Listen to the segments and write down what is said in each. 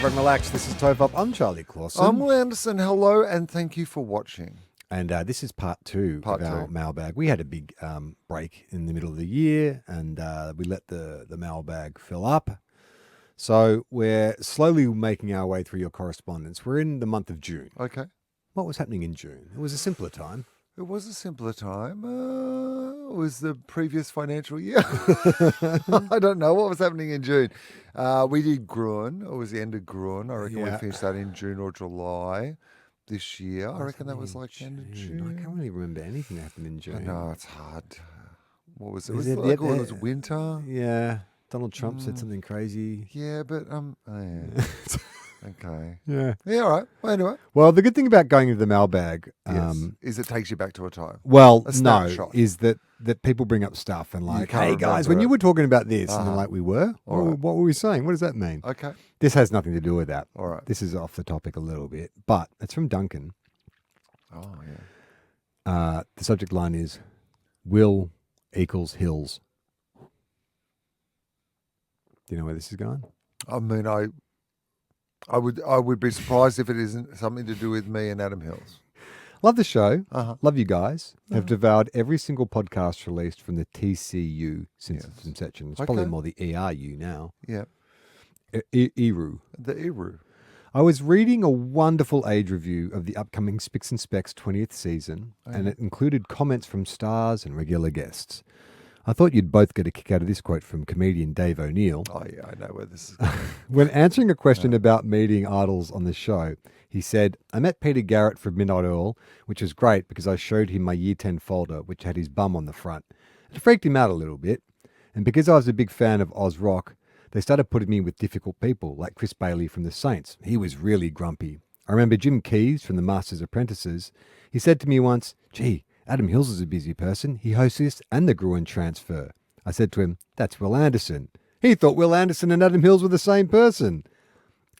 and relax. This is TOFOP. I'm Charlie Clausen. I'm Will Anderson. Hello, and thank you for watching. And this is part two of our mailbag. We had a big break in the middle of the year, and we let the mailbag fill up. So we're slowly making our way through your correspondence. We're in the month of June. Okay. What was happening in June? It was a simpler time. It was a simpler time. It was the previous financial year. I don't know what was happening in June. We did Gruen. It was the end of Gruen. I reckon we finished that in June or July this year. I reckon that was like the end of June. I can't really remember anything that happened in June. I know, it's hard. What was it? It was winter. Yeah. Donald Trump said something crazy. Yeah, but oh yeah. Okay. Yeah. Yeah, all right. Well, anyway. Well, the good thing about going into the mailbag is it takes you back to a time. Well, is that people bring up stuff and like, hey guys, when you were talking about this, and they're like, we were? Right. What were we saying? What does that mean? Okay. This has nothing to do with that. All right. This is off the topic a little bit, but it's from Duncan. Oh, yeah. The subject line is Will equals Hills. Do you know where this is going? I mean, I would be surprised if it isn't something to do with me and Adam Hills. Love the show. Love you guys. Have devoured every single podcast released from the TCU since its inception. It's probably more the ERU now. Yeah. ERU. The ERU. I was reading a wonderful age review of the upcoming Spicks and Specks 20th season, and it included comments from stars and regular guests. I thought you'd both get a kick out of this quote from comedian Dave O'Neill. Oh, yeah, I know where this is going. When answering a question about meeting idols on the show, he said, I met Peter Garrett from Midnight Oil, which was great because I showed him my Year 10 folder, which had his bum on the front. It freaked him out a little bit. And because I was a big fan of Oz Rock, they started putting me with difficult people, like Chris Bailey from The Saints. He was really grumpy. I remember Jim Keys from The Master's Apprentices. He said to me once, gee, Adam Hills is a busy person. He hosts this and the Gruen transfer. I said to him, that's Will Anderson. He thought Will Anderson and Adam Hills were the same person.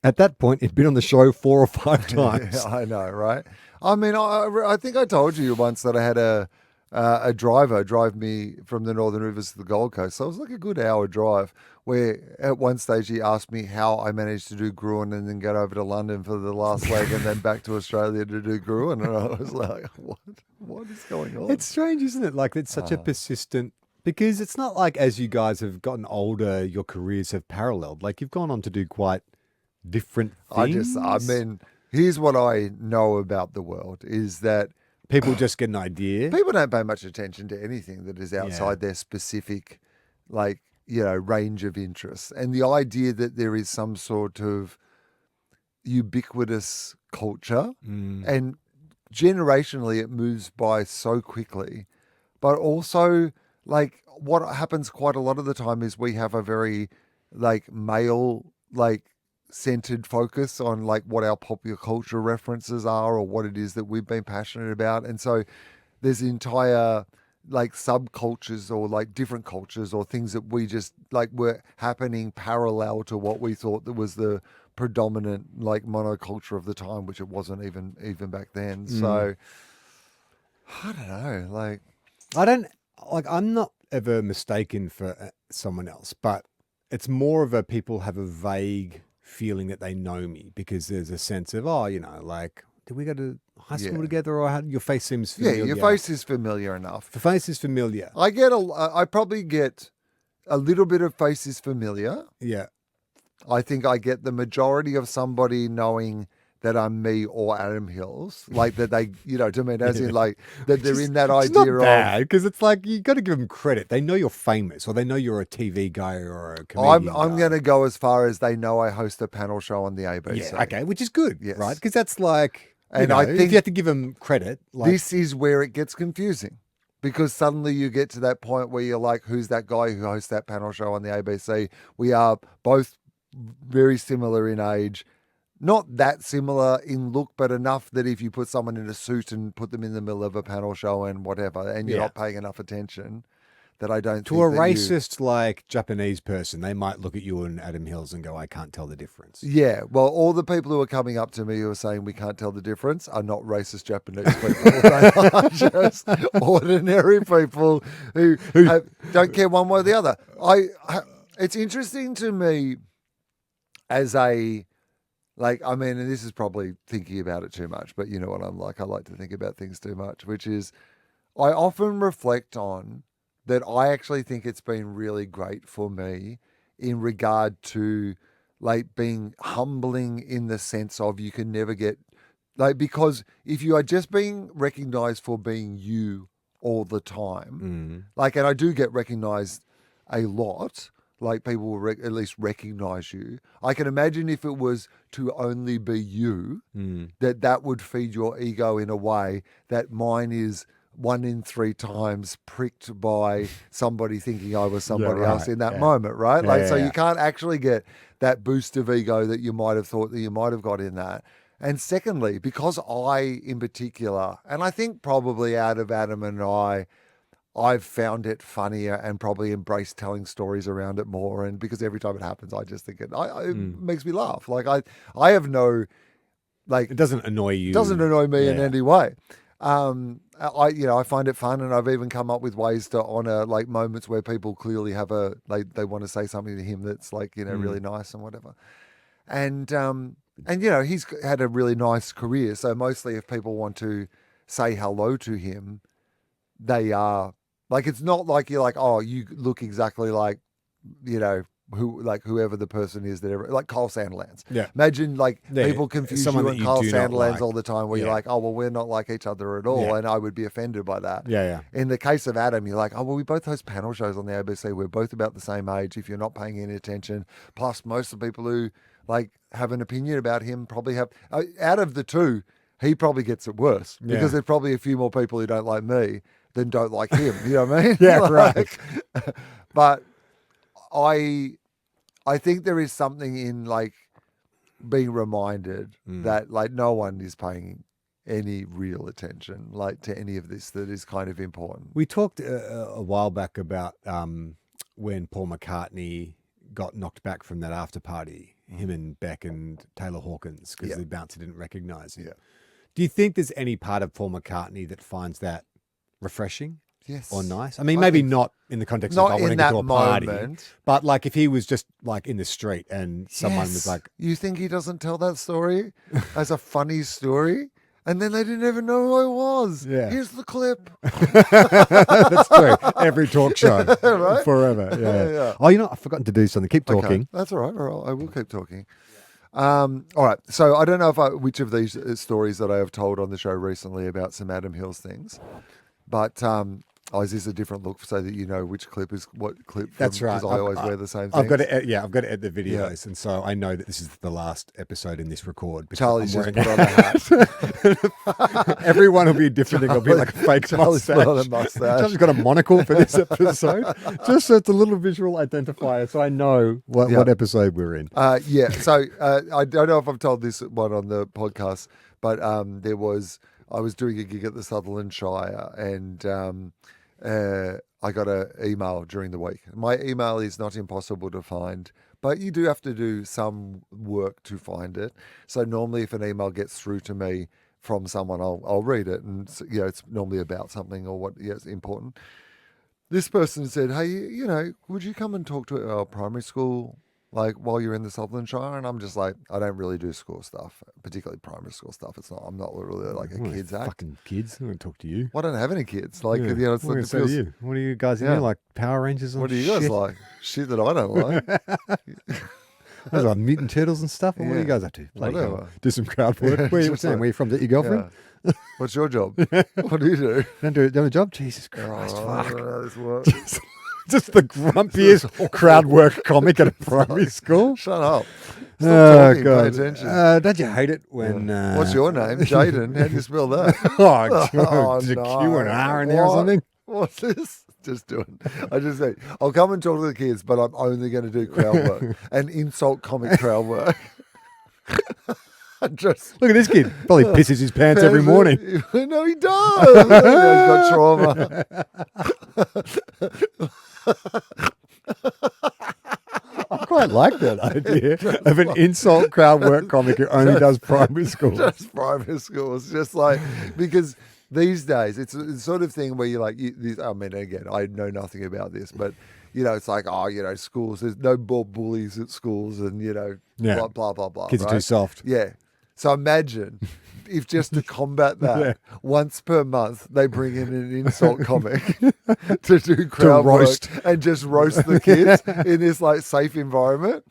At that point, he'd been on the show 4 or 5 times. Yeah, I know, right? I mean, I think I told you once that I had a driver drive me from the Northern Rivers to the Gold Coast. So it was like a good hour drive where at one stage he asked me how I managed to do Gruen and then get over to London for the last leg and then back to Australia to do Gruen. And I was like, what is going on? It's strange, isn't it? Like it's such a persistent, because it's not like as you guys have gotten older, your careers have paralleled. Like you've gone on to do quite different things. I mean, here's what I know about the world is that people just get an idea. People don't pay much attention to anything that is outside their specific, range of interests. And the idea that there is some sort of ubiquitous culture and generationally it moves by so quickly, but also like what happens quite a lot of the time is we have a very male, centered focus on what our popular culture references are or what it is that we've been passionate about. And so there's entire subcultures or different cultures or things that we just were happening parallel to what we thought that was the predominant monoculture of the time, which it wasn't even back then. So I don't know, I'm not ever mistaken for someone else, but it's more of a people have a vague feeling that they know me because there's a sense of, did we go to high school together or your face seems familiar? Yeah, your face is familiar enough. The face is familiar. I probably get a little bit of face is familiar. Yeah. I think I get the majority of somebody knowing that I'm me or Adam Hills, that they, to me, as in that they're in that idea of. It's not bad because it's you got to give them credit. They know you're famous, or they know you're a TV guy or a comedian. I'm going to go as far as they know I host a panel show on the ABC. Yeah, okay, which is good, right? Because that's and I think if you have to give them credit, this is where it gets confusing. Because suddenly you get to that point where you're like, who's that guy who hosts that panel show on the ABC? We are both very similar in age. Not that similar in look, but enough that if you put someone in a suit and put them in the middle of a panel show and whatever, and you're not paying enough attention, that I don't to think a racist Japanese person, they might look at you and Adam Hills and go, I can't tell the difference. Yeah, well, all the people who are coming up to me who are saying we can't tell the difference are not racist Japanese people. They are just ordinary people who don't care one way or the other. It's interesting to me as a like, I mean, and this is probably thinking about it too much, but you know what I'm like. I like to think about things too much, which is I often reflect on that I actually think it's been really great for me in regard to like being humbling in the sense of you can never get like, because if you are just being recognized for being you all the time, like, and I do get recognized a lot, like people will at least recognize you. I can imagine if it was to only be you, that would feed your ego in a way that mine is 1 in 3 times pricked by somebody thinking I was somebody else in that moment, right? Yeah, Like, so you can't actually get that boost of ego that you might have thought that you might have got in that. And secondly, because I, in particular, and I think probably out of Adam and I've found it funnier and probably embraced telling stories around it more. And because every time it happens, I just think it makes me laugh. Like I have no, like, It doesn't annoy you. doesn't annoy me in any way. I find it fun, and I've even come up with ways to honor like moments where people clearly have they want to say something to him that's like, really nice and whatever. And he's had a really nice career. So mostly if people want to say hello to him, they are like, it's not like you're like, oh, you look exactly like, whoever the person is that ever, like Kyle Sandilands. Yeah. Imagine like people confuse someone you that and you Kyle do not Sandilands like. all the time where you're like, oh, well, we're not like each other at all. Yeah. And I would be offended by that. Yeah. In the case of Adam, you're like, oh, well, we both host panel shows on the ABC. We're both about the same age if you're not paying any attention. Plus, most of the people who like have an opinion about him probably have, out of the two, he probably gets it worse because there's probably a few more people who don't like me than don't like him. You know what I mean? Yeah, right. But I think there is something in like being reminded that like no one is paying any real attention like to any of this that is kind of important. We talked a while back about when Paul McCartney got knocked back from that after party, him and Beck and Taylor Hawkins, because the bouncer didn't recognize him. Yeah. Do you think there's any part of Paul McCartney that finds that refreshing? Yes. Or nice? I mean, maybe not in the context of I want to go to a party, but like if he was just like in the street and someone was like... You think he doesn't tell that story as a funny story? And then they didn't even know who I was. Yeah. Here's the clip. That's true. Every talk show. Right? Forever. Yeah. Oh, I've forgotten to do something. Keep talking. Okay. That's all right. All right. I will keep talking. All right. So I don't know which of these stories that I have told on the show recently about some Adam Hills things, but is this a different look so that you know which clip is what clip? That's right. Because I always wear the same thing. I've got to edit the videos, and so I know that this is the last episode in this record. Charlie's just put on a hat. Everyone will be a different thing. It'll be like a fake mustache. Put on a mustache. Charlie's got a monocle for this episode, just so it's a little visual identifier, so I know what episode we're in. So I don't know if I've told this one on the podcast, but I was doing a gig at the Sutherland Shire, and I got an email during the week. My email is not impossible to find, but you do have to do some work to find it. So normally if an email gets through to me from someone, I'll read it, and it's normally about something or what it's important. This person said, hey, would you come and talk to our primary school like while you're in the Sutherland Shire? And I'm just like, I don't really do school stuff, particularly primary school stuff. I'm not really like a kids act. Fucking kids. I'm going to talk to you. Well, I don't have any kids. Like, it's like it feels, you. What are you guys in here, like Power Rangers? What do you guys like? Shit that I don't like. Those are Mutant Turtles and stuff. What do you guys have to? Whatever. Do some crowd work. Where are you from? Is that your girlfriend? Yeah. What's your job? What do you do? Don't have a job? Jesus Christ. I don't know how this works. Just the grumpiest crowd work comic at a primary school. Shut up. Stop talking, God. pay attention. Don't you hate it when... What's your name? Jaden. How do you spell that? Is a Q and R in there or something? What's this? Just doing. I just say, I'll come and talk to the kids, but I'm only going to do crowd work and insult comic crowd work. Look at this kid. Probably pisses his pants every morning. No, he does. He's got trauma. I quite like that idea of an insult crowd work comic who only does primary schools. Just primary schools. Just like, because these days it's the sort of thing where you're like, I mean, again, I know nothing about this, but it's like, schools, there's no more bullies at schools and, Yeah. blah, blah, blah, blah. Kids are too right? soft. Yeah. So imagine if just to combat that, once per month, they bring in an insult comic to do crowd roast. work and just roast the kids in this like safe environment.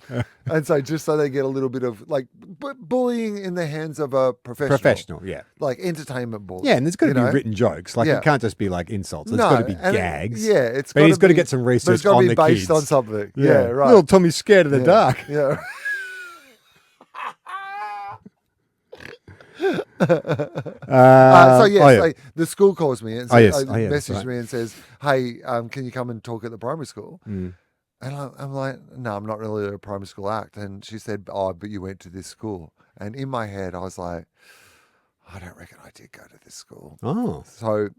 And so just so they get a little bit of like bullying in the hands of a professional. Yeah. Like entertainment bullying. Yeah, and there's got to you be know? written jokes. Like, Yeah. it can't just be like insults. It's No, got to be and gags. it's But he's got to be- get some but it's research got to on be the based kids. on something. Yeah, right. Little Tommy's scared of the Yeah. dark. Yeah. So the school calls me and says, messages right. me and says, "Hey, can you come and talk at the primary school?" Mm. And I'm like, "No, I'm not really a primary school act." And she said, "Oh, but you went to this school." And in my head, I was like, "I don't reckon I did go to this school." Oh. So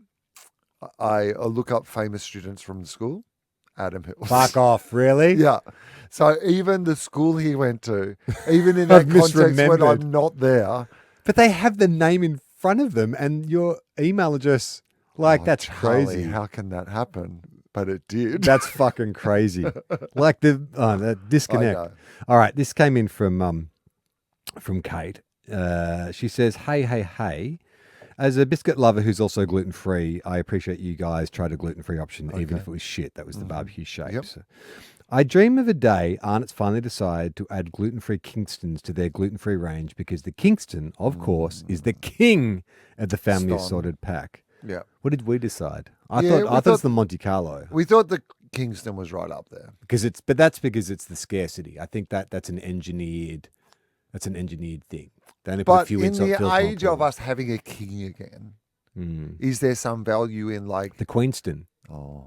I look up famous students from the school. Adam Hills. Fuck off, really? Yeah. So even the school he went to, even in that I've context when misremembered. I'm not there. But they have the name in front of them and your email address. Like, that's Charlie, crazy. How can that happen? But it did. That's fucking crazy. Like the disconnect. I know. All right, this came in from Kate. She says, hey. As a biscuit lover who's also gluten-free, I appreciate you guys tried a gluten-free option, even if it was shit. That was the barbecue shape. Yep. So, I dream of a day Arnott's finally decide to add gluten-free Kingstons to their gluten-free range because the Kingston, of course, is the king of the family Ston. assorted pack. Yeah. What did we decide? I Yeah, thought it's the Monte Carlo. We thought the Kingston was right up there. But that's because it's the scarcity. I think that's an engineered thing. They only put a But few in inside the Phil age of Collins. us having a king again, Mm. is there some value in like The Queenston. oh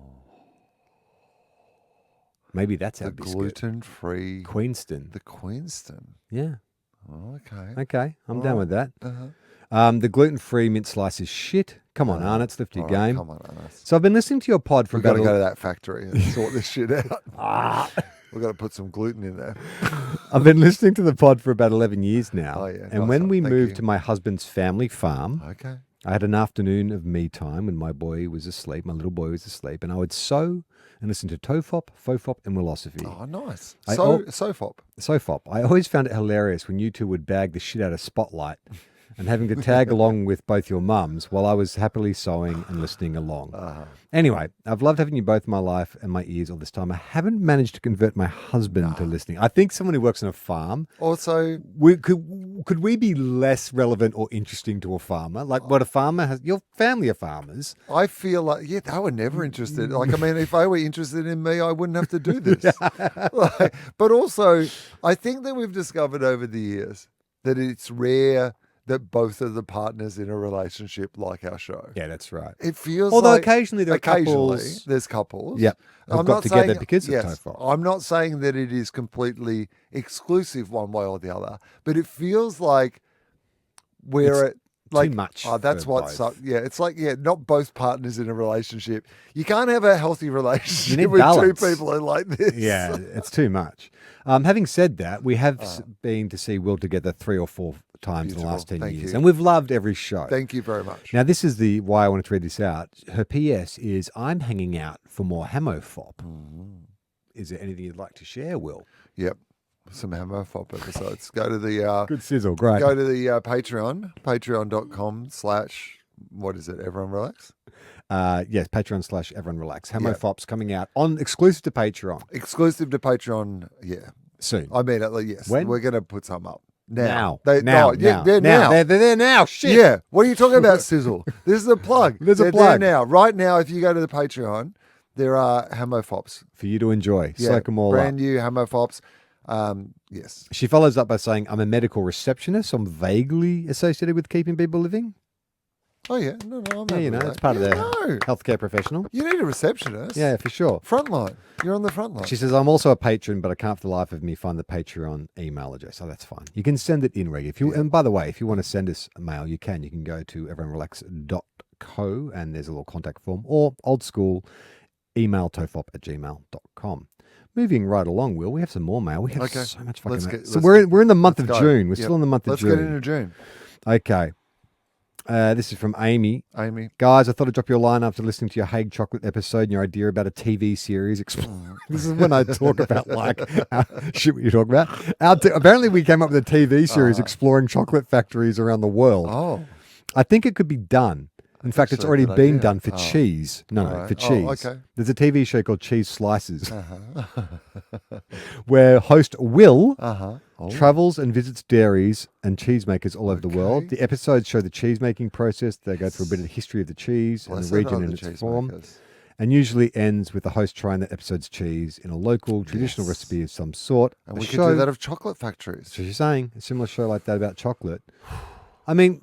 Maybe that's our the biscuit. gluten-free Queenston. the Queenston? Yeah. Oh, okay. Okay. I'm down with that. Uh-huh. The gluten-free mint slice is shit. Come on, Arnott's, lift your All right, game. come on, Anas. So I've been listening to your pod for We've got about to go to that factory and sort this shit out. Ah. We've got to put some gluten in there. I've been listening to the pod for about 11 years now. Oh, yeah. And Nice when one. we Thank moved you. to my husband's family farm, Okay. I had an afternoon of me time when my boy was asleep, my little boy was asleep, and I would sew and listen to TOFOP, FOFOP, and Willosophy. Oh, nice. I- SOFOP. SOFOP. I always found it hilarious when you two would bag the shit out of Spotlight and having to tag along with both your mums while I was happily sewing and listening along. Anyway, I've loved having you both in my life and my ears all this time. I haven't managed to convert my husband to listening. I think someone who works on a farm, Also, could we be less relevant or interesting to a farmer? Like what a farmer has, your family are farmers. I feel like, yeah, they were never interested. Like, I mean, if they were interested in me, I wouldn't have to do this. But also, I think that we've discovered over the years that it's rare that both of the partners in a relationship like our show. Yeah, that's right. It feels Although like occasionally there are couples. there's couples. Yep. Who've got together because of TOFOP. I'm not saying that it is completely exclusive one way or the other, but it feels like we're at like too much Oh, that's for what's both. up. Yeah, it's like not both partners in a relationship. You can't have a healthy relationship need with balance. two people who are like this. Yeah, it's too much. Having said that, we have been to see Will together 3 or 4 times in the last 10 Thank years, you. and we've loved every show. Thank you very much. Now, this is the why I wanted to read this out. Her PS is, I'm hanging out for more HamoFop. Is there anything you'd like to share, Will? Yep. Some HamoFop episodes. Go to the Good sizzle, great. go to the Patreon, patreon.com/ what is it? Everyone relax. Yes, Patreon / Everyone Relax. HamoFop's coming out on exclusive to Patreon Exclusive to Patreon. Yeah. soon. I mean, yes. When? We're going to put some up. Now. They're now. now. They're there now. Shit. Yeah. What are you talking about, Sizzle? This is a plug. There's a They're plug. there now. Right now, if you go to the Patreon, there are HamoFops. For you to enjoy. Yeah. Soak them all Brand up. new HamoFops. Yes. She follows up by saying, I'm a medical receptionist, so I'm vaguely associated with keeping people living. Oh, yeah. No, I'm Yeah, happy you know, with it's that. part of Yeah, the no. healthcare professional. You need a receptionist. Yeah, for sure. Frontline. You're on the front line. She says, I'm also a patron, but I can't for the life of me find the Patreon email address. So that's fine. You can send it in, Reg. And by the way, if you want to send us a mail, you can. You can go to everyonerelax.co and there's a little contact form, or old school, email tofop@gmail.com. Moving right along, Will, we have some more mail. We have Okay. so much fucking Let's mail. get- So let's we're get- in the month of let's go. June. We're Yep. still in the month of Let's June. get into June. Okay. This is from Amy. Amy. Guys, I thought I'd drop you a line after listening to your Hague chocolate episode and your idea about a TV series. This is when I talk about shit what you talk about. Apparently we came up with a TV series exploring chocolate factories around the world. Oh. I think it could be done. In fact, it's already been done for cheese. No, for cheese. Oh, okay. There's a TV show called Cheese Slices where host Will travels and visits dairies and cheesemakers all over the world. The episodes show the cheese-making process. They go through a bit of the history of the cheese and the region and its form. And usually ends with the host trying that episode's cheese in a local traditional recipe of some sort. And we could do that of chocolate factories. So you're saying a similar show like that about chocolate. I mean...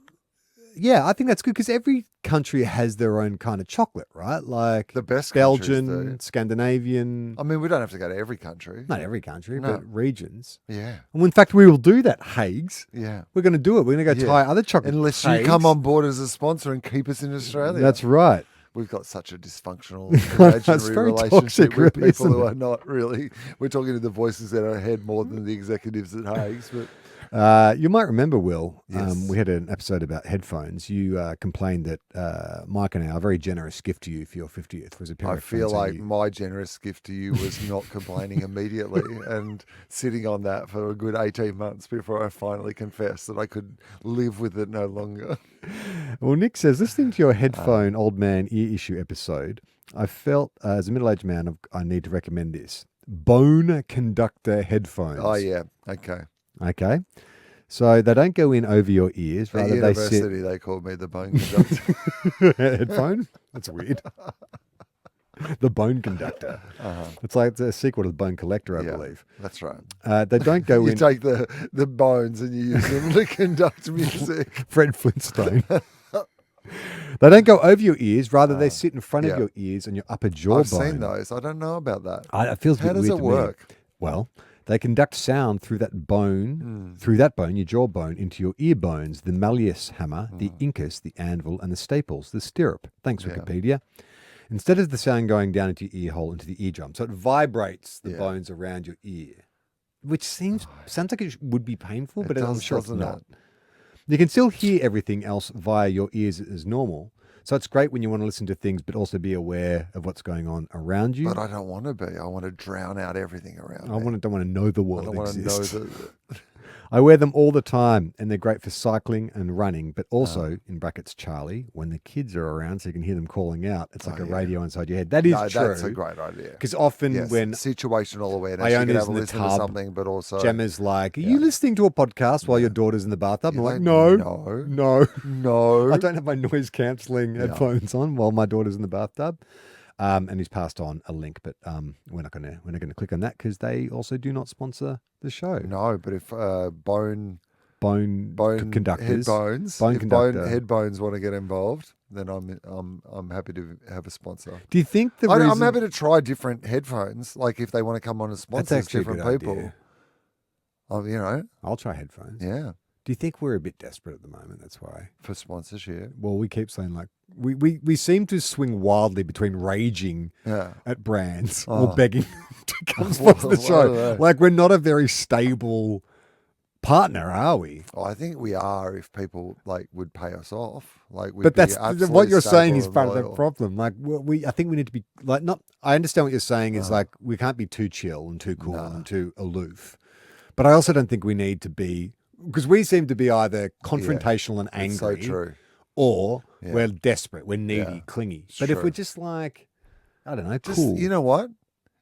Yeah, I think that's good because every country has their own kind of chocolate, right? Like the best Belgian, Scandinavian. I mean, we don't have to go to every country. Not every country, but regions. Yeah. And in fact, we will do that, Hagues. Yeah. We're going to do it. We're going to go try other chocolate. Unless Hagues. you come on board as a sponsor and keep us in Australia. That's right. We've got such a dysfunctional imaginary relationship with really, people who are not really. We're talking to the voices in our head more than the executives at Hagues, but... you might remember, Will, we had an episode about headphones. You complained that Mike and our very generous gift to you for your 50th was a pair of I feel like my generous gift to you was not complaining immediately and sitting on that for a good 18 months before I finally confessed that I could live with it no longer. Well, Nick says, listening to your headphone old man ear issue episode, I felt as a middle-aged man, I need to recommend this. Bone conductor headphones. Oh, yeah. Okay. Okay. So they don't go in over your ears. At rather university, they called me the bone conductor. Headphone? That's weird. The bone conductor. It's like a sequel to the Bone Collector, I believe. That's right. They don't go you in... take the bones and you use them to conduct music. Fred Flintstone. They don't go over your ears. Rather, they sit in front of your ears and your upper jawbone. I've seen those. I don't know about that. It feels a bit How does weird it to work? Me. Well... They conduct sound through that bone, your jawbone, into your ear bones, the malleus hammer, the incus, the anvil, and the staples, the stirrup. Thanks, Wikipedia. Instead of the sound going down into your ear hole, into the eardrum. So it vibrates the bones around your ear, which sounds like it would be painful, but I'm sure it's not. You can still hear everything else via your ears as normal. So it's great when you want to listen to things, but also be aware of what's going on around you. But I don't want to be. I want to drown out everything around me. Don't want to know the world I don't exists. want to know that. I wear them all the time, and they're great for cycling and running, but also, in brackets, Charlie, when the kids are around so you can hear them calling out. It's like a radio inside your head. That is true. That's a great idea. Because often when... Situational awareness, you can can have a listen to something, but also... Gemma's like, are you listening to a podcast while your daughter's in the bathtub? I'm like, No. I don't have my noise cancelling headphones on while my daughter's in the bathtub. And he's passed on a link, but we're not gonna click on that because they also do not sponsor the show. No, but if bone conductors, head bones want to get involved, then I'm happy to have a sponsor. Do you think I'm happy to try different headphones, like if they want to come on as sponsors, different people. I'll try headphones. Yeah. Do you think we're a bit desperate at the moment? That's why. For sponsorship? Well, we keep saying like, we seem to swing wildly between raging at brands or begging to come sponsor the show. Like we're not a very stable partner, are we? Oh, I think we are if people would pay us off. But that's what you're saying is part of the problem. Like I think we need to be I understand what you're saying is like we can't be too chill and too cool and too aloof. But I also don't think we need to be... Because we seem to be either confrontational and angry, so true. Or we're desperate, we're needy, clingy. But if we're just like, I don't know, cool. You know what?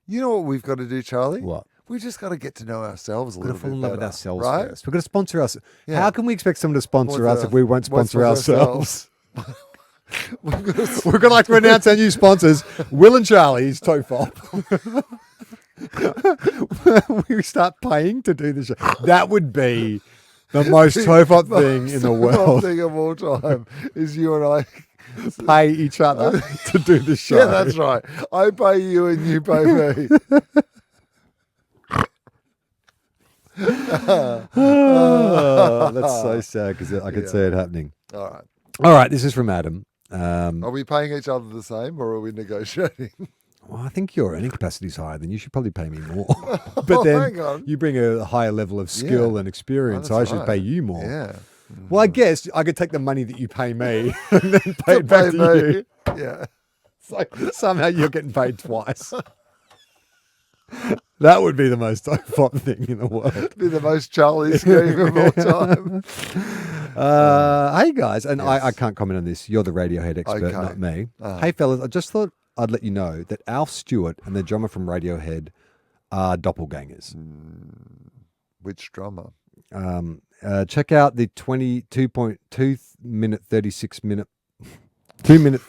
You know what we've got to do, Charlie? What? We just got to get to know ourselves a little bit better. We've got to fall in love with ourselves right? first. We've got to sponsor us. Yeah. How can we expect someone to sponsor us if we won't sponsor ourselves? We're going to announce our new sponsors, Will and Charlie's TOFOP. We start paying to do the show. That would be... the most TOFOP thing in the world. The thing of all time is you and I pay each other to do the show. Yeah, that's right. I pay you and you pay me. That's so sad because I could see it happening. All right. This is from Adam. Are we paying each other the same or are we negotiating? Well, I think your earning capacity is higher than you should probably pay me more. But then you bring a higher level of skill and experience, so I should pay you more. Yeah. Well, I guess I could take the money that you pay me and then pay it back to you. Yeah. It's like somehow you're getting paid twice. That would be the most TOFOP thing in the world. Be the most Charlie scheme of all time. Hey guys, and Yes. I can't comment on this. You're the Radiohead expert, Okay. not me. Hey fellas, I just thought I'd let you know that Alf Stewart and the drummer from Radiohead are doppelgangers. Which drummer? Check out the 22.2 minute 36 minute 2 minute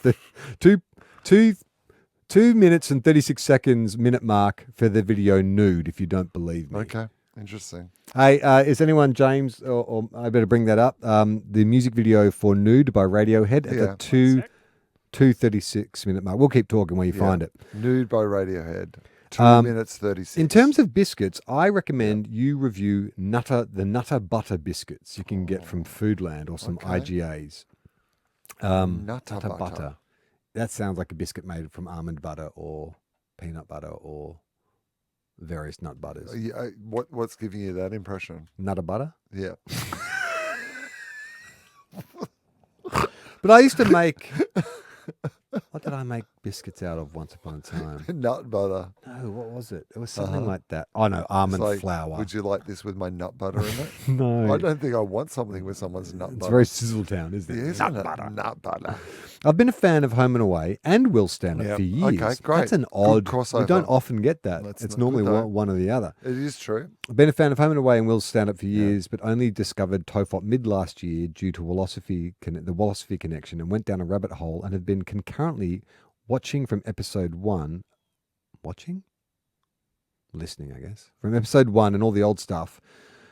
2 minutes and 36 seconds minute mark for the video Nude if you don't believe me. Okay, interesting. Hey, is anyone, James, or I better bring that up, the music video for Nude by Radiohead at the 2:36 minute mark. We'll keep talking while you find it. Nude by Radiohead. 2 minutes 36. In terms of biscuits, I recommend you review the Nutter Butter biscuits you can get from Foodland or some IGAs. Nutter Butter. That sounds like a biscuit made from almond butter or peanut butter or various nut butters. What's giving you that impression? Nutter butter? Yeah. But I used to make... What did I make biscuits out of once upon a time? Nut butter. No, what was it? It was something like that. Oh, no, almond flour. Would you like this with my nut butter in it? No. I don't think I want something with someone's nut butter. It's very Sizzletown, isn't it? Yeah, isn't it? Nut butter. I've been a fan of Home and Away and Will Stand Up for years. Okay, great. That's an Good odd crossover. We don't often get that. It's normally one or the other. It is true. I've been a fan of Home and Away and Will Stand Up for years, but only discovered TOFOP mid last year due to the Wallosophy connection and went down a rabbit hole and have been concurrently watching from episode 1. Listening, I guess. From episode 1 and all the old stuff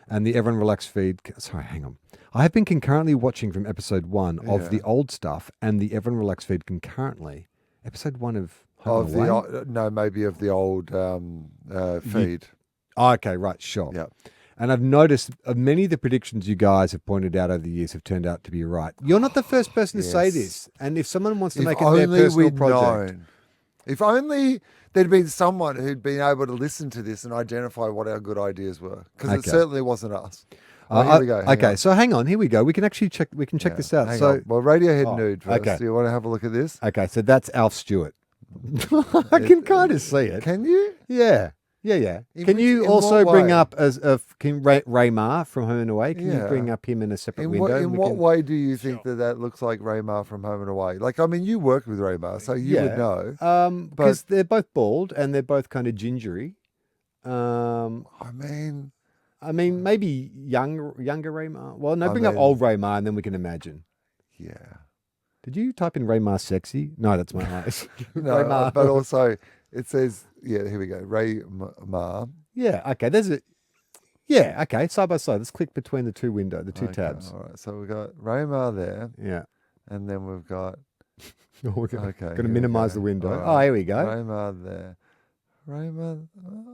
and the Everyone Relax feed. Sorry, hang on. I have been concurrently watching from episode 1 of the old stuff and the Everyone Relax feed concurrently. Episode 1 of Home and Away? Maybe of the old feed. Okay, right, sure. Yeah. And I've noticed many of the predictions you guys have pointed out over the years have turned out to be right. You're not the first person to say this. And if someone wants to make it their personal project. If only there'd been someone who'd been able to listen to this and identify what our good ideas were. Because it certainly wasn't us. Here we go. Okay, so hang on. Here we go. We can actually check. We can check this out. Well, Radiohead Nude first. Okay. Do you want to have a look at this? Okay, so that's Alf Stewart. I can kind of see it. Can you? Yeah. Can you also bring up Ray Ma from Home and Away? Can you bring up him in a separate window? In what way do you think that looks like Ray Ma from Home and Away? Like, I mean, you worked with Ray Ma, so you would know. Because they're both bald and they're both kind of gingery. I mean, maybe younger Ray Ma. Well, no, bring up old Ray Ma and then we can imagine. Yeah. Did you type in Ray Ma sexy? No, that's my eyes. No, Ray Ma. but also it says, here we go, Ray Ma. Yeah, okay. Okay, side by side. Let's click between the two tabs. All right, so we've got Ray Ma there. Yeah. And then we've got... We're going to minimize the window. Right. Oh, here we go. Ray Ma there. Ray Ma...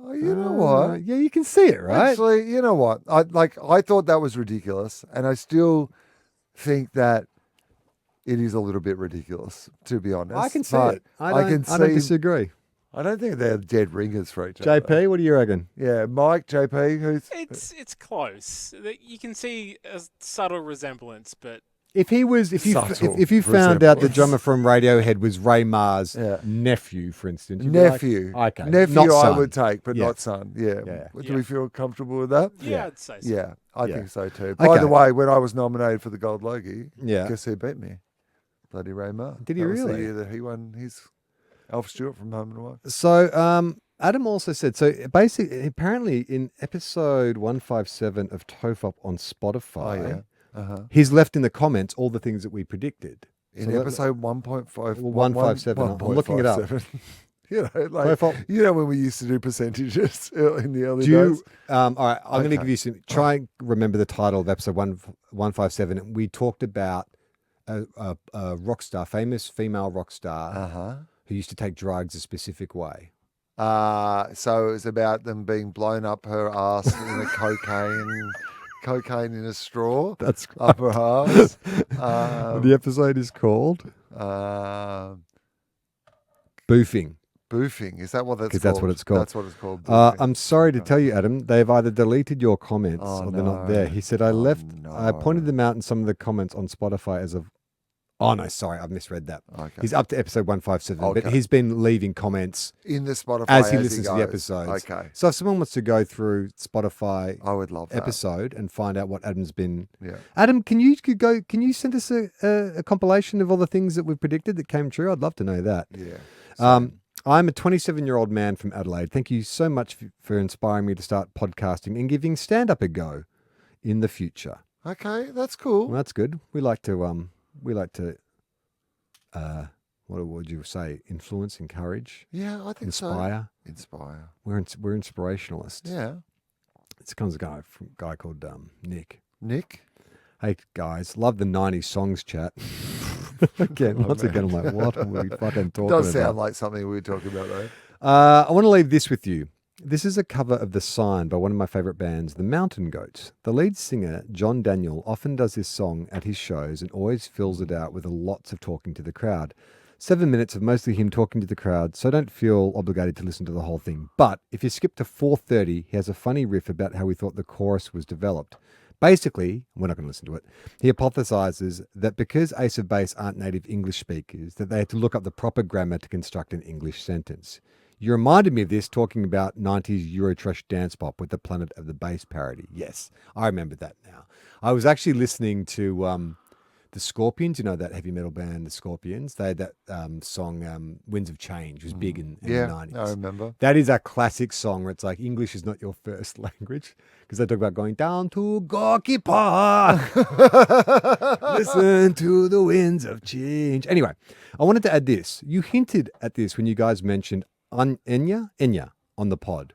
Oh, you know what? Yeah, you can see it, right? Actually, you know what? I thought that was ridiculous, and I still think that it is a little bit ridiculous, to be honest. I can see it. I don't disagree. I don't think they're dead ringers for each other. JP, what do you reckon? Yeah, Mike, JP, who's... It's close. You can see a subtle resemblance, but... If you found out the drummer from Radiohead was Ray Ma's nephew, for instance. Nephew. Like, okay. Nephew not I son. would take, but not son. Yeah. Do we feel comfortable with that? Yeah, I'd say so. Yeah, I think so too. By the way, when I was nominated for the Gold Logie, guess who beat me? Bloody Ray Ma. Did he really? Was the year that he won his Alf Stewart from Home and Away. So Adam also said, so basically, apparently in episode 157 of TOFOP on Spotify, he's left in the comments all the things that we predicted. In episode 1.5... 157. I'm looking it up. You know, when we used to do percentages in the early days. All right, I'm going to give you some... Try and remember the title of episode 157. We talked about a rock star, famous female rock star, who used to take drugs a specific way. So it was about them being blown up her ass in a cocaine in a straw. That's up her ass. The episode is called boofing. Boofing. Is that what that's called? Because that's what it's called. That's what it's called. Boofing. I'm sorry to tell you, Adam, they've either deleted your comments Oh, or they're not no. there. He said, I pointed them out in some of the comments on Spotify as of. Oh, no, sorry, I've misread that. Okay. He's up to episode 157, but Okay. he's been leaving comments In the Spotify as he listens to the goes. episodes. Okay. So if someone wants to go through Spotify I would love that. episode and find out what Adam's been. Yeah. Adam, can you send us a compilation of all the things that we've predicted that came true? I'd love to know that. Yeah. I'm a 27-year-old man from Adelaide. Thank you so much for inspiring me to start podcasting and giving stand-up a go in the future. Okay, that's cool. Well, that's good. We like to what would you say? Influence, encourage, Yeah, I think inspire. so. Inspire. We're inspirationalists. Yeah. It's comes a guy called Nick. Nick? Hey guys, love the 90s songs chat. Once again, I'm like, what are we fucking talking about? Does sound like something we were talking about, though. I want to leave this with you. This is a cover of The Sign by one of my favourite bands, the Mountain Goats. The lead singer, John Daniel, often does this song at his shows and always fills it out with lots of talking to the crowd. 7 minutes of mostly him talking to the crowd, so don't feel obligated to listen to the whole thing. But if you skip to 4:30, he has a funny riff about how he thought the chorus was developed. Basically, we're not going to listen to it, he hypothesizes that because Ace of Base aren't native English speakers, that they had to look up the proper grammar to construct an English sentence. You reminded me of this talking about 90s Eurotrash dance pop with the Planet of the Bass parody. Yes, I remember that now. I was actually listening to the Scorpions, you know that heavy metal band, the Scorpions. They had that song Winds of Change, was big in the 90s. I remember. That is a classic song where it's like English is not your first language because they talk about going down to Gorky Park. Listen to the winds of change. Anyway, I wanted to add this. You hinted at this when you guys mentioned Enya on the pod,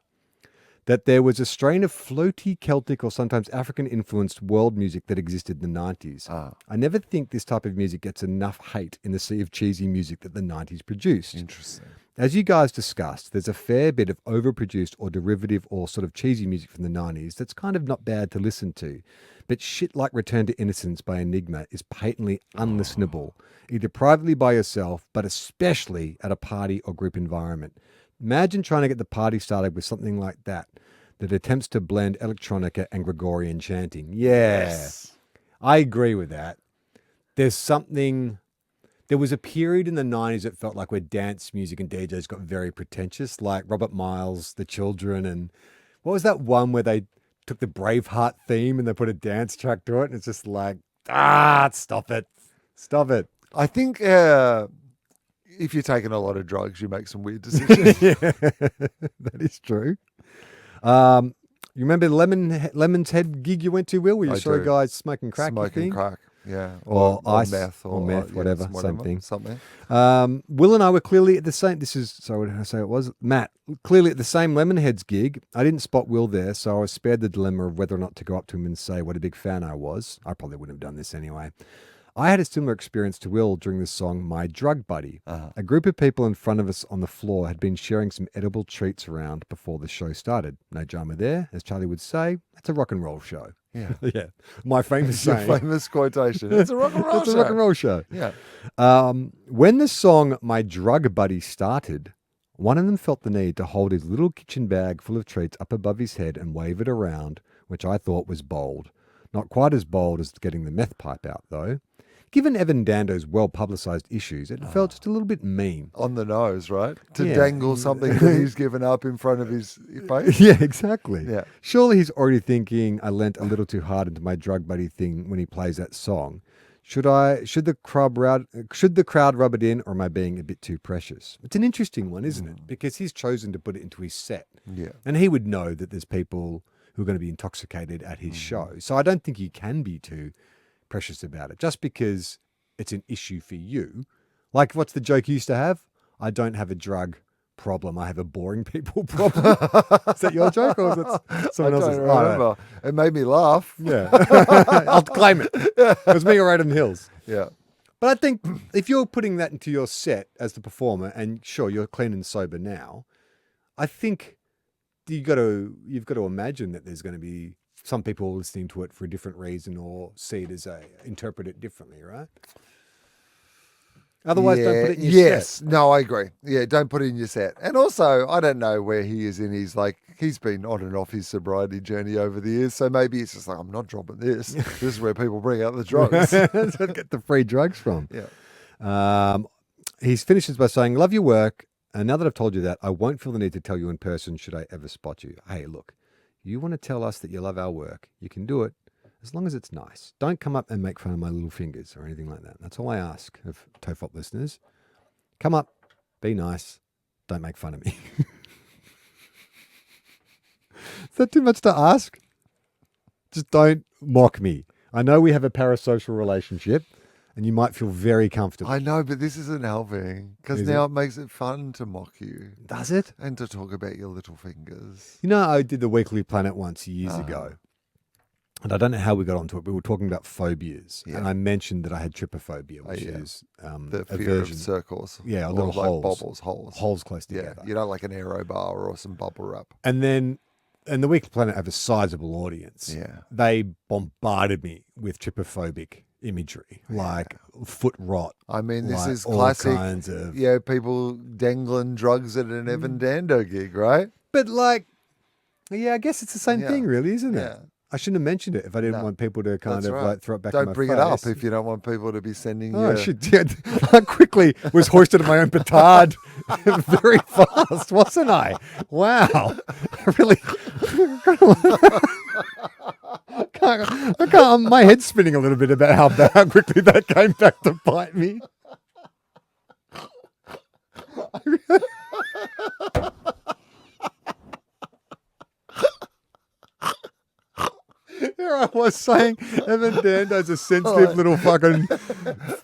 that there was a strain of floaty Celtic or sometimes African-influenced world music that existed in the 90s. I never think this type of music gets enough hate in the sea of cheesy music that the 90s produced. Interesting. As you guys discussed, there's a fair bit of overproduced or derivative or sort of cheesy music from the 90s that's kind of not bad to listen to. But shit like Return to Innocence by Enigma is patently unlistenable, either privately by yourself, but especially at a party or group environment. Imagine trying to get the party started with something like that attempts to blend electronica and Gregorian chanting. Yeah, yes. I agree with that. There was a period in the 90s that felt like where dance music and DJs got very pretentious, like Robert Miles, The Children, and what was that one where they took the Braveheart theme and they put a dance track to it, and it's just like, stop it. I think if you're taking a lot of drugs, you make some weird decisions. Yeah, that is true. You remember the Lemon's Head gig you went to, Will, where you saw guys smoking crack? Smoking crack, yeah. Or ice, meth. or meth, whatever, same thing. Something. Will and I were clearly at the same, what did I say it was? Matt, clearly at the same Lemonheads gig. I didn't spot Will there, so I was spared the dilemma of whether or not to go up to him and say what a big fan I was. I probably wouldn't have done this anyway. I had a similar experience to Will during the song My Drug Buddy. A group of people in front of us on the floor had been sharing some edible treats around before the show started. No drama there. As Charlie would say, it's a rock and roll show. Yeah. Yeah. My famous saying. Your famous quotation. It's a rock and roll show. It's a rock and roll show. Yeah. When the song My Drug Buddy started, one of them felt the need to hold his little kitchen bag full of treats up above his head and wave it around, which I thought was bold. Not quite as bold as getting the meth pipe out, though. Given Evan Dando's well-publicised issues, it felt just a little bit mean. On the nose, right? To dangle something that he's given up in front of his face. Yeah, exactly. Yeah. Surely he's already thinking, I lent a little too hard into my drug buddy thing when he plays that song. Should the crowd rub it in, or am I being a bit too precious? It's an interesting one, isn't it? Because he's chosen to put it into his set. Yeah. And he would know that there's people who are going to be intoxicated at his show. So I don't think he can be too precious about it, just because it's an issue for you. Like, what's the joke you used to have? I don't have a drug problem, I have a boring people problem. Is that your joke, or is it someone else's? I don't remember. It made me laugh. Yeah. I'll claim it. It was me or Adam Hills. Yeah. But I think if you're putting that into your set as the performer, and sure, you're clean and sober now, I think you've got to imagine that there's going to be some people listening to it for a different reason or see it as interpret it differently, right? Otherwise, don't put it in your Yes. set. No, I agree. Yeah, don't put it in your set. And also, I don't know where he is in his, like, he's been on and off his sobriety journey over the years. So maybe it's just like, I'm not dropping this. This is where people bring out the drugs. That's where I get the free drugs from. Yeah. He finishes by saying, love your work. And now that I've told you that, I won't feel the need to tell you in person should I ever spot you. Hey, look, you want to tell us that you love our work. You can do it as long as it's nice. Don't come up and make fun of my little fingers or anything like that. That's all I ask of TOFOP listeners. Come up, be nice. Don't make fun of me. Is that too much to ask? Just don't mock me. I know we have a parasocial relationship and you might feel very comfortable. I know, but this isn't helping because Is now it makes it fun to mock you Does it? and to talk about your little fingers. You know, I did the Weekly Planet once years ago. And I don't know how we got onto it. We were talking about phobias. Yeah. And I mentioned that I had trypophobia, which yeah. is The fear aversion. of circles. Yeah, or little like holes. holes. Holes close Yeah, together. you don't like an aero bar or some bubble wrap. And the Weekly Planet have a sizable audience. Yeah. They bombarded me with trypophobic imagery, like foot rot. I mean, this like is all classic. kinds of. Yeah, people dangling drugs at an Evan Dando gig, right? But like, yeah, I guess it's the same Yeah. thing, really, isn't Yeah. it? I shouldn't have mentioned it if I didn't No, want people to kind that's of right. like throw it back in my Don't bring it up face. if you don't want people to be sending Oh, you. shit. Yeah. I quickly was hoisted on my own petard very fast, wasn't I? Wow. I really. I can't, my head's spinning a little bit about how quickly that came back to bite me. Here I was saying Evan Dando's a sensitive little fucking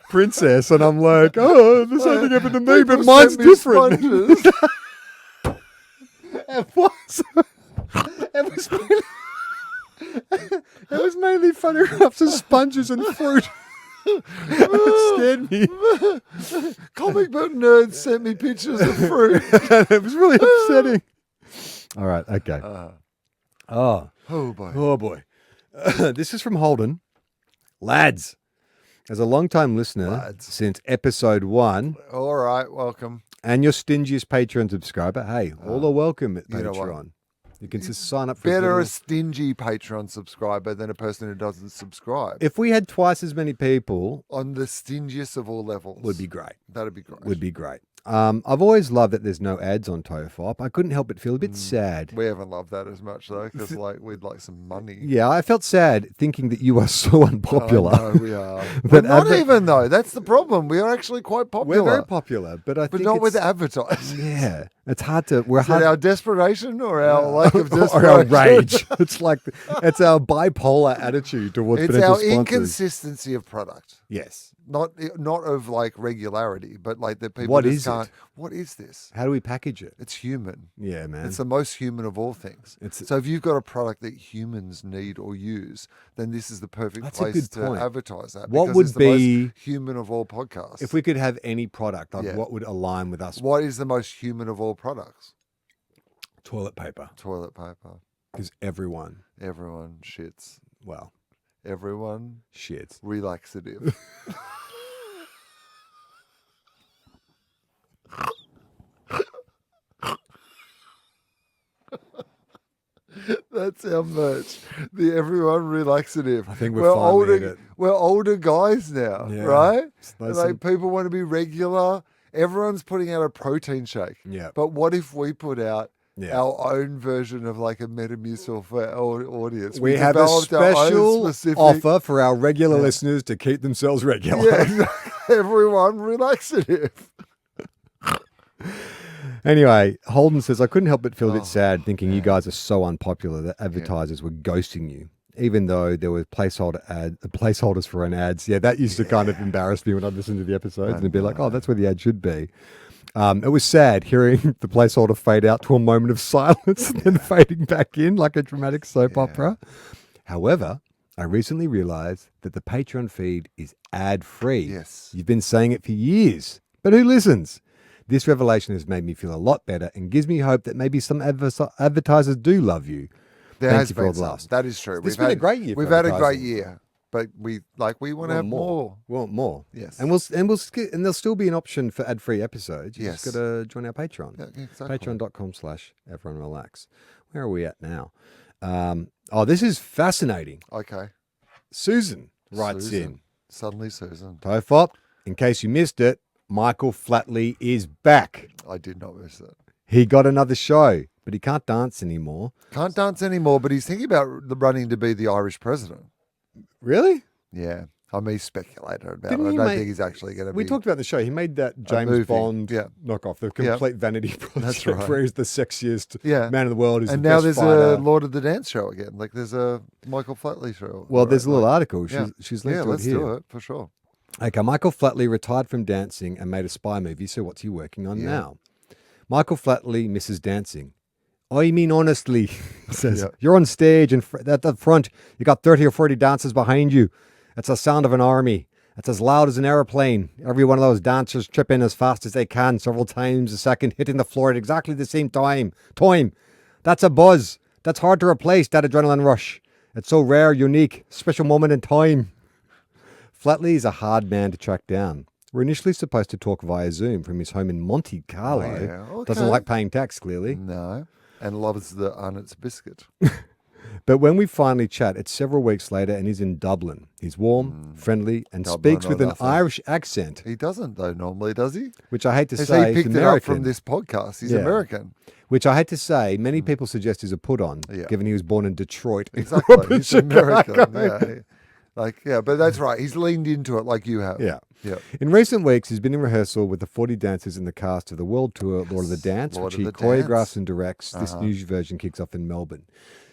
princess, and I'm like, oh, the same thing happened to me, but People mine's send me different. sponges. It was mainly photographs of sponges and fruit. It scared me. Comic book nerds sent me pictures of fruit. It was really upsetting. All right, okay. Oh boy. Oh boy. This is from Holden. Lads, as a long-time listener since episode 1 All right, welcome. and your stingiest Patreon subscriber, hey, all are welcome at you know what? Patreon. You can just sign up for Better little- a stingy Patreon subscriber than a person who doesn't subscribe. If we had twice as many people, On the stingiest of all levels. would be great. That'd be great. Would be great. I've always loved that there's no ads on TOFOP. I couldn't help but feel a bit sad. We haven't loved that as much though, because like we'd like some money. Yeah, I felt sad thinking that you are so unpopular. No, we are. But but not adver- even though. That's the problem. We are actually quite popular. We're very popular, but I but think not with it's- advertising. Yeah, it's hard to. We're Is it hard. our desperation or our lack of or desperation? our rage. It's like it's our bipolar attitude towards It's potential our sponsors. inconsistency of product. Yes. Not of like regularity, but like that people What just is can't. it? What is this? How do we package it? It's human. Yeah, man. It's the most human of all things. So if you've got a product that humans need or use, then this is the perfect That's a place good to point. advertise that. What because would it's the be- most human of all podcasts? If we could have any product, Yeah. what would align with us? What is the most human of all products? Toilet paper, Toilet paper. because everyone, Everyone shits. well, Everyone shit. relaxative. That's our merch. The everyone relaxative. I think we're finally older. at it. We're older guys now, Yeah. right? It's And, nice like and- people want to be regular. Everyone's putting out a protein shake. Yeah. But what if we put out Yeah. our own version of like a Metamucil for our audience? We have a developed our own special specific- offer for our regular listeners to keep themselves regular. Yeah, exactly. Everyone relaxative. Anyway, Holden says, I couldn't help but feel a Oh, bit sad thinking you guys are so unpopular that advertisers were ghosting you, even though there were placeholders for an ads. Yeah, that used to kind of embarrass me when I'd listen to the episodes and it'd be like, oh, that's where the ad should be. It was sad hearing the placeholder fade out to a moment of silence and then fading back in like a dramatic soap opera. However, I recently realized that the Patreon feed is ad-free. Yes. You've been saying it for years, but who listens? This revelation has made me feel a lot better and gives me hope that maybe some advertisers do love you. There Thank has you for all been the some. laughs. That is true. It's been a great year for We've had a great advertising. year. but we want to have more. We want more. Yes. And there'll still be an option for ad-free episodes. You just got to join our Patreon. Yeah, exactly. Patreon.com/everyone relax. Where are we at now? This is fascinating. Okay. Susan writes in. Suddenly Susan. TOFOP, in case you missed it, Michael Flatley is back. I did not miss it. He got another show, but he can't dance anymore. Can't dance anymore, but he's thinking about running to be the Irish president. Really? Yeah. I mean, he speculated about Didn't it. I he don't make- think he's actually going to be. We talked about the show. He made that James movie. Bond Yeah. knockoff, the complete vanity project, That's right. where he's the sexiest Yeah. man in the world. He's And the now best there's fighter. a Lord of the Dance show again. Like there's a Michael Flatley show. Well, there's a Right, little like- article. Yeah. She's linked Yeah, to it let's here. do it for sure. Okay, Michael Flatley retired from dancing and made a spy movie. So what's he working on now? Michael Flatley misses dancing. I mean, honestly, he says, you're on stage and at the front, you got 30 or 40 dancers behind you. It's the sound of an army. It's as loud as an aeroplane. Every one of those dancers tripping as fast as they can, several times a second, hitting the floor at exactly the same time. That's a buzz. That's hard to replace, that adrenaline rush. It's so rare, unique, special moment in time. Flatley is a hard man to track down. We're initially supposed to talk via Zoom from his home in Monte Carlo. Oh, yeah. Okay. Doesn't like paying tax, clearly. No. And loves the Arnott's biscuit. But when we finally chat, it's several weeks later and he's in Dublin. He's warm, friendly, and Dublin speaks or with an nothing. Irish accent, He doesn't, though, normally, does he? which I hate to Has say he is picked it up American. from this podcast? He's Yeah. American. Which I hate to say, many people suggest is a put-on, Yeah. given he was born in Detroit. and grew Exactly. up in He's American. Chicago. Yeah. But that's right. He's leaned into it like you have. Yeah. Yeah. In recent weeks, he's been in rehearsal with the 40 dancers in the cast of the world tour Lord of the Dance, Lord which of he the choreographs Dance. and directs. This new version kicks off in Melbourne.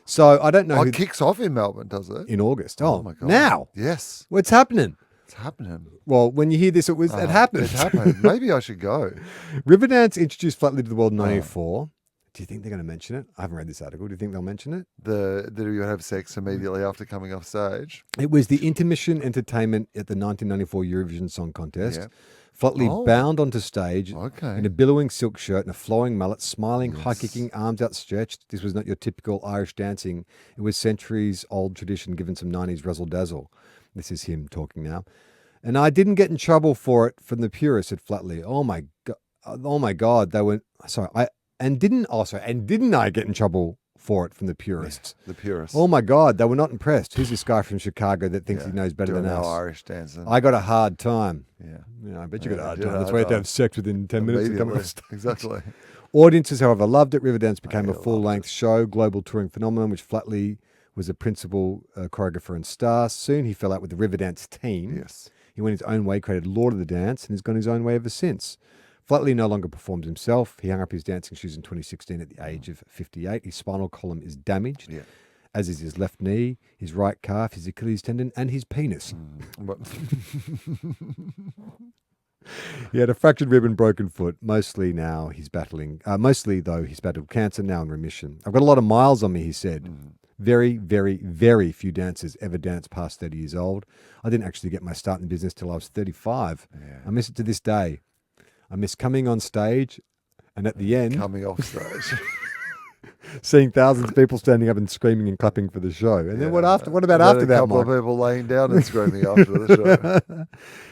So I don't know Oh, who, it kicks off in Melbourne, does it? in August. Oh, my God. Now Yes. what's happening? It's happening. Well, when you hear this, it happened. It happened. Maybe I should go. Riverdance introduced Flatley to the world in 1994. Do you think they're going to mention it? I haven't read this article. Do you think they'll mention it? That you have sex immediately after coming off stage. It was the intermission entertainment at the 1994 Eurovision Song Contest. Yeah. Flatley bound onto stage Okay. in a billowing silk shirt and a flowing mullet, smiling, high-kicking, arms outstretched. This was not your typical Irish dancing. It was centuries-old tradition given some 90s razzle-dazzle. This is him talking now. And I didn't get in trouble for it from the purists, said Flatley. Oh my God, they were... Sorry, didn't I get in trouble for it from the purists? The purists. Oh my God, they were not impressed. Who's this guy from Chicago that thinks he knows better doing than our us? Irish dancing. I got a hard time. Yeah. I bet you got a hard did time. a That's hard why you have to time. have sex within 10 minutes of coming Immediately. off stage. Exactly. Audiences, however, loved it. Riverdance became a loved full-length show, global touring phenomenon, which Flatley was a principal choreographer and star. Soon he fell out with the Riverdance team. Yes. He went his own way, created Lord of the Dance, and has gone his own way ever since. Flatley no longer performs himself. He hung up his dancing shoes in 2016 at the age of 58. His spinal column is damaged, as is his left knee, his right calf, his Achilles tendon, and his penis. But He had a fractured rib and broken foot. Mostly though, he's battled cancer, now in remission. I've got a lot of miles on me, he said. Very, very, very few dancers ever dance past 30 years old. I didn't actually get my start in business till I was 35. I miss it to this day. I miss coming on stage and at the end, coming off stage. seeing thousands of people standing up and screaming and clapping for the show. And then what about after that, A couple Mike? of people laying down and screaming after the show.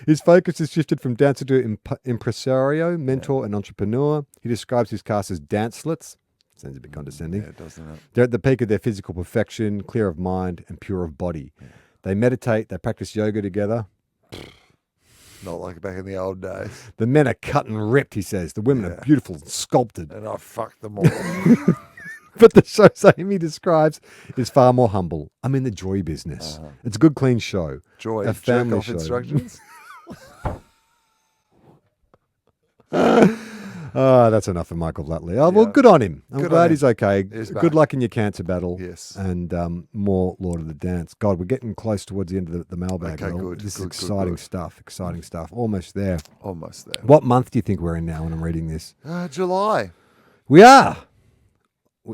His focus has shifted from dancer to impresario, mentor, and entrepreneur. He describes his cast as dancelets. Sounds a bit condescending. Yeah, doesn't it? They're at the peak of their physical perfection, clear of mind and pure of body. They meditate, they practice yoga together. Not like back in the old days. The men are cut and ripped, he says. The women are beautiful and sculpted. And I fucked them all. But the show same he describes is far more humble. I'm in the joy business. It's a good, clean show. Joy. A family Jerk-off show. instructions. That's enough for Michael Flatley. Oh, well, good on him. I'm Good on glad him. he's okay. He's Good back. luck in your cancer battle. Yes. And more Lord of the Dance. God, we're getting close towards the end of the mailbag. Okay, Will. good, This good, is good, exciting good. stuff. Exciting stuff. Almost there. Almost there. What month do you think we're in now when I'm reading this? July. We are.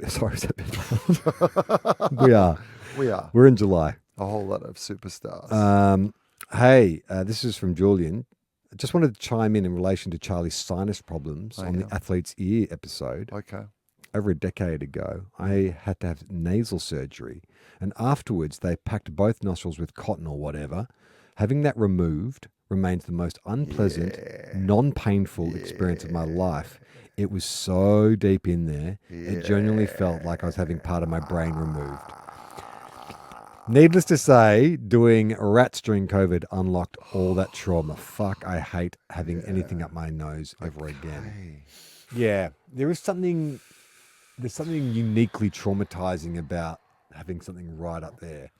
Sorry, is that a bit loud? We are. We are. We're in July. A whole lot of superstars. Hey, this is from Julian. I just wanted to chime in relation to Charlie's sinus problems on the Athlete's Ear episode. Okay. over a decade ago, I had to have nasal surgery. And afterwards, they packed both nostrils with cotton or whatever. Having that removed remains the most unpleasant, non-painful experience of my life. It was so deep in there, it genuinely felt like I was having part of my brain removed. Needless to say, doing rats during COVID unlocked all that trauma. Fuck, I hate having anything up my nose ever again. Yeah, there's something uniquely traumatizing about having something right up there.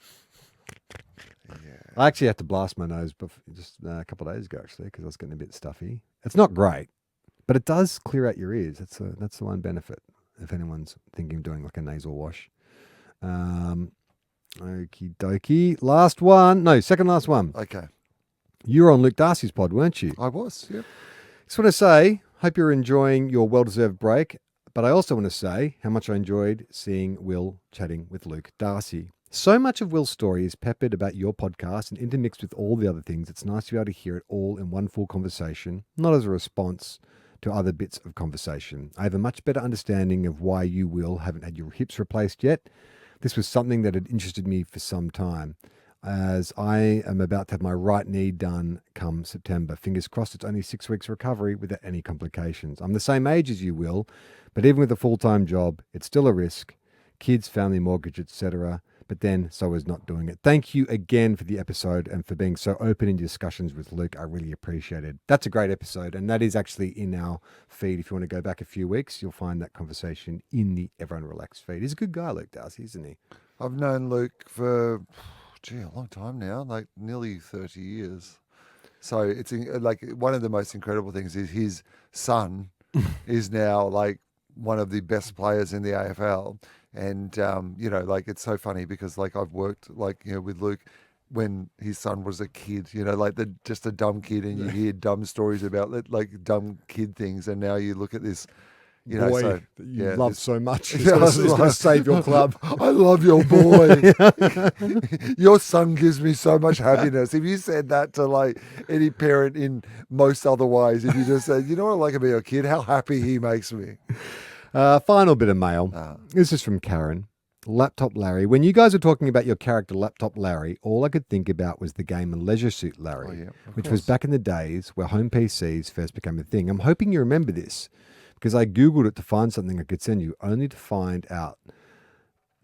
Yeah. I actually had to blast my nose just a couple of days ago, actually, because I was getting a bit stuffy. It's not great, but it does clear out your ears. That's the one benefit, if anyone's thinking of doing like a nasal wash. Okie dokie. Second last one. Okay. You were on Luke Darcy's pod, weren't you? I was, yep. Just want to say, hope you're enjoying your well-deserved break, but I also want to say how much I enjoyed seeing Will chatting with Luke Darcy. So much of Will's story is peppered about your podcast and intermixed with all the other things. It's nice to be able to hear it all in one full conversation, not as a response to other bits of conversation. I have a much better understanding of why you, Will, haven't had your hips replaced yet. This was something that had interested me for some time, as I am about to have my right knee done come September. Fingers crossed it's only 6 weeks recovery without any complications. I'm the same age as you, Will, but even with a full-time job, it's still a risk. Kids, family, mortgage, etc. But then so is not doing it. Thank you again for the episode and for being so open in discussions with Luke. I really appreciate it. That's a great episode, and that is actually in our feed. If you want to go back a few weeks, you'll find that conversation in the Everyone Relax feed. He's a good guy, Luke Darcy, isn't he? I've known Luke for, a long time now, like nearly 30 years. So it's like one of the most incredible things is his son is now like one of the best players in the AFL. And, like it's so funny because like I've worked with Luke when his son was a kid, like just a dumb kid, and you hear dumb stories about like dumb kid things. And now you look at this, boy so, that you love so much. He's Yeah, going to save your club. I love your boy. Your son gives me so much happiness. If you said that to like any parent in most otherwise, if you just said, you know what I like about your kid, how happy he makes me. Final bit of mail. This is from Karen. Laptop Larry. When you guys were talking about your character, Laptop Larry, all I could think about was the game Leisure Suit Larry, which was back in the days where home PCs first became a thing. I'm hoping you remember this because I Googled it to find something I could send you, only to find out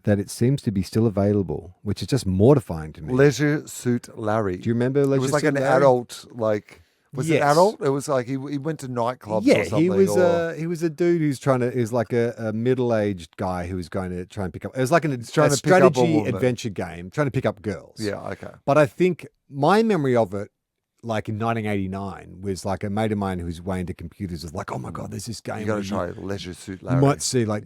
that it seems to be still available, which is just mortifying to me. Leisure Suit Larry. Do you remember Leisure Suit Larry? It was like an adult, like... Was it adult? It was like he went to nightclubs or something. He was a dude who's like a middle-aged guy who was going to try and pick up. It was like a strategy adventure game, trying to pick up girls. Yeah, okay. But I think my memory of it, like in 1989, was like a mate of mine who's way into computers was like, oh my God, there's this game. You got to try Leisure Suit Larry. You might see like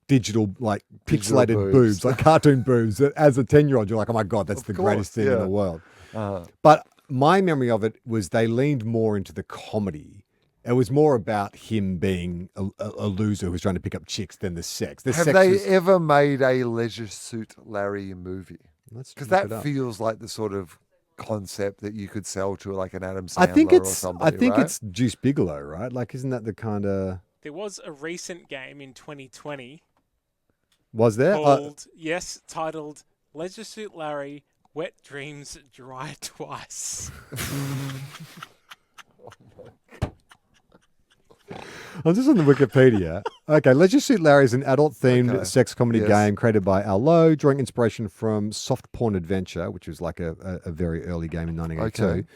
digital, like pixelated boobs, like cartoon boobs. That as a 10-year-old, you're like, oh my God, that's the greatest thing in the world. But my memory of it was they leaned more into the comedy. It was more about him being a loser who was trying to pick up chicks than the sex. Have they ever made a Leisure Suit Larry movie? Because that feels like the sort of concept that you could sell to like an Adam Sandler or somebody. I think it's Juice Bigelow, right? Like, isn't that the kind of... There was a recent game in 2020. Was there? Titled Leisure Suit Larry, Wet Dreams Dry Twice. I'm just on the Wikipedia. Okay, Leisure Suit Larry is an adult-themed sex comedy game created by Al Lowe, drawing inspiration from Soft Porn Adventure, which was like a very early game in 1982. Okay.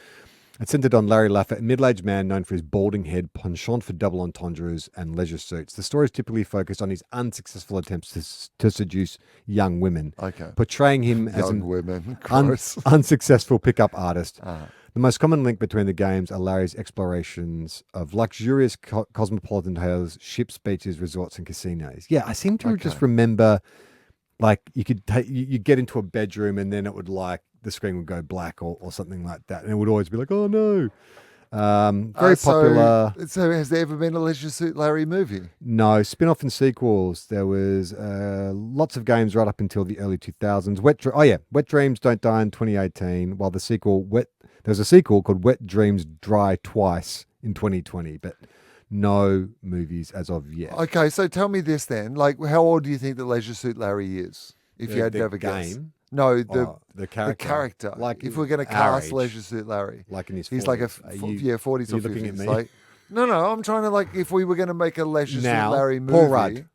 It's centered on Larry Laffer, a middle-aged man known for his balding head, penchant for double entendres, and leisure suits. The story is typically focused on his unsuccessful attempts to seduce young women, portraying him as an unsuccessful pickup artist. The most common link between the games are Larry's explorations of luxurious cosmopolitan hotels, ships, beaches, resorts, and casinos. Yeah, I seem to just remember, like, you could you get into a bedroom and then it would like, the screen would go black or something like that. And it would always be like, oh no. Very popular. So has there ever been a Leisure Suit Larry movie? No, spin-off and sequels. There was lots of games right up until the early 2000s. Wet Dreams Don't Die in 2018, while there was a sequel called Wet Dreams Dry Twice in 2020, but No movies as of yet. Okay, so tell me this then. Like, how old do you think the Leisure Suit Larry is? If you had to have a guess. game. No, The character. the character. Like if we're going to our cast age. Leisure Suit Larry, Like in his 40s. he's like a 40s or 50s. looking at me? Like, no, I'm trying to like if we were going to make a Leisure Now, Suit Larry movie. Paul Rudd.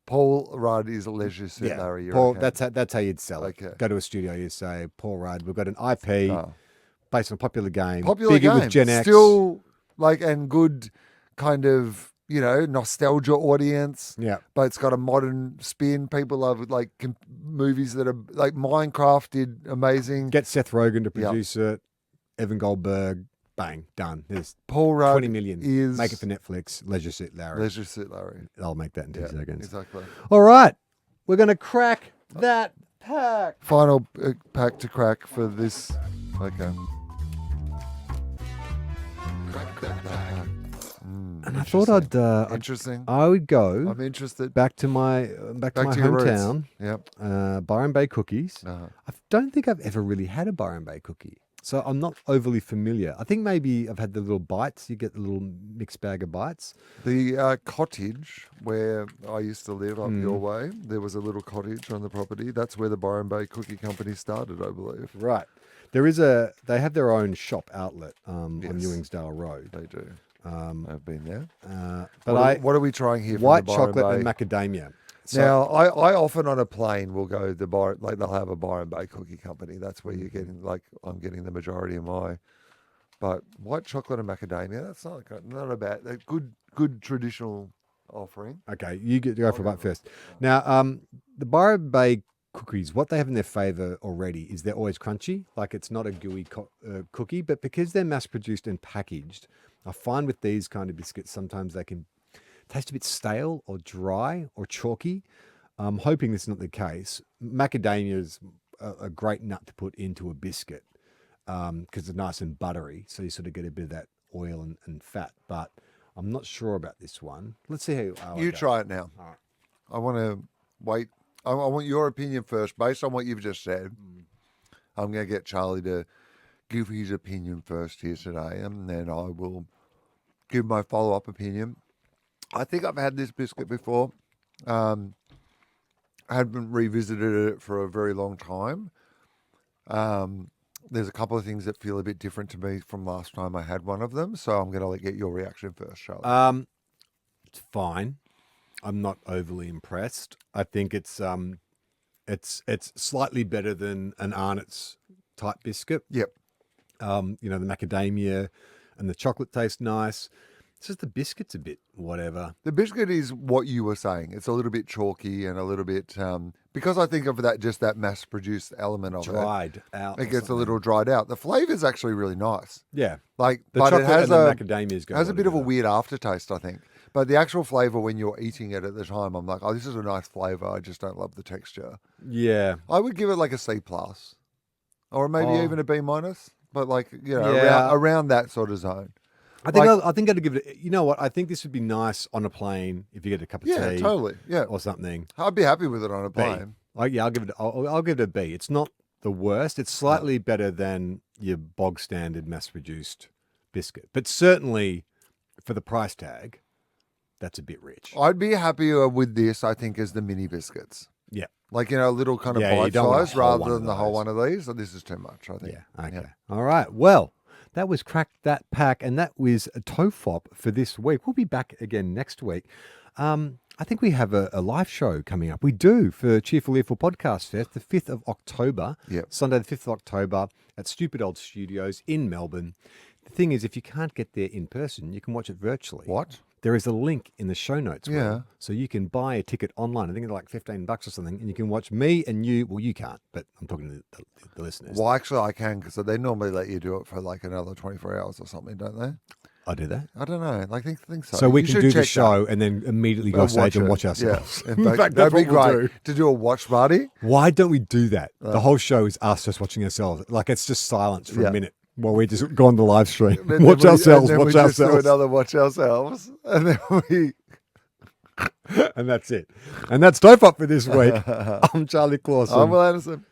Paul Rudd is a Leisure Suit Larry. Paul. That's how you'd sell it. Okay. Go to a studio, you say, Paul Rudd. We've got an IP based on a popular game. Popular bigger game. with Gen X. Still like and good kind of nostalgia audience. Yeah. But it's got a modern spin. People love like movies that are like Minecraft did amazing. Get Seth Rogen to produce it. Evan Goldberg. Bang. Done. There's Paul Rudd 20 million. is Make it for Netflix. Leisure Suit Larry. Leisure Suit Larry. I'll make that in 2 seconds. Exactly. All right. We're going to crack that pack. Final pack to crack for this. Okay. Crack that pack. And I thought Interesting. I would go I'm interested. back to my back to my your roots. hometown. Yep. Byron Bay cookies. Uh-huh. I don't think I've ever really had a Byron Bay cookie, so I'm not overly familiar. I think maybe I've had the little bites. You get the little mixed bag of bites. The cottage where I used to live up your way, there was a little cottage on the property. That's where the Byron Bay Cookie Company started, I believe. Right. They have their own shop outlet on Ewingsdale Road. They do. I've been there. But what are we trying here? White from the Byron chocolate Bay? and macadamia. So, Now, I often on a plane will go they'll have a Byron Bay Cookie Company. That's where you're getting I'm getting the majority of my. But white chocolate and macadamia, that's not a bad. A good traditional offering. okay, you go for a bite first. Now, the Byron Bay cookies, what they have in their favour already is they're always crunchy. Like it's not a gooey cookie, but because they're mass produced and packaged, I find with these kind of biscuits sometimes they can taste a bit stale or dry or chalky. I'm hoping this is not the case. Macadamia is a great nut to put into a biscuit because it's nice and buttery, so you sort of get a bit of that oil and fat. But I'm not sure about this one. Let's see how You try it now. All right. I want to wait. I want your opinion first, based on what you've just said. I'm going to get Charlie to give his opinion first here today, and then I will give my follow-up opinion. I think I've had this biscuit before. I haven't revisited it for a very long time. There's a couple of things that feel a bit different to me from last time I had one of them, so I'm going to get your reaction first, Charlie. It's fine. I'm not overly impressed. I think it's slightly better than an Arnott's type biscuit. Yep. The macadamia and the chocolate taste nice. It's just the biscuit's a bit whatever. The biscuit is what you were saying. It's a little bit chalky and a little bit because I think of that mass-produced element of Dried out. it gets a little dried out. The flavor's actually really nice. Yeah. Like, The but it chocolate has and the macadamia's has a bit of a weird aftertaste, I think. But the actual flavor when you're eating it at the time, I'm like, oh, this is a nice flavor. I just don't love the texture. Yeah. I would give it like a C+, or maybe even a B-, but around that sort of zone. I think I'd give it. You know what? I think this would be nice on a plane if you get a cup of tea. Yeah, totally. Yeah, or something. I'd be happy with it on a B. plane. I'll give it. I'll give it a B. It's not the worst. It's slightly better than your bog standard mass-produced biscuit, but certainly for the price tag, that's a bit rich. I'd be happier with this, I think, as the mini biscuits. Yeah. Like, a little kind of Yeah, you don't want a bite size whole rather one than of the whole those. one of these. So this is too much, I think. Yeah. Okay. Yeah. All right. Well, that was Crack That Pack, and that was a TOFOP for this week. We'll be back again next week. I think we have a live show coming up. We do for Cheerful Earful Podcast Fest, the 5th of October. Yep. Sunday, the 5th of October at Stupid Old Studios in Melbourne. The thing is, if you can't get there in person, you can watch it virtually. What? There is a link in the show notes. Will. Yeah. So you can buy a ticket online. I think it's like $15 or something, and you can watch me and you. Well, you can't, but I'm talking to the listeners. Well, actually, I can because they normally let you do it for like another 24 hours or something, don't they? I do that. I don't know. Like, think so. So we You can should do the check show and then immediately go that. off stage and it. watch ourselves. Yeah. In fact, that'd that's be what we'll great do. to do a watch party. Why don't we do that? The whole show is us just watching ourselves. Like it's just silence for Yeah. a minute while we just go on the live stream. Then Watch we- ourselves, and then watch we just do ourselves. another watch ourselves, and then we. And that's it. And that's TOFOP for this week. I'm Charlie Clausen. I'm Will Anderson.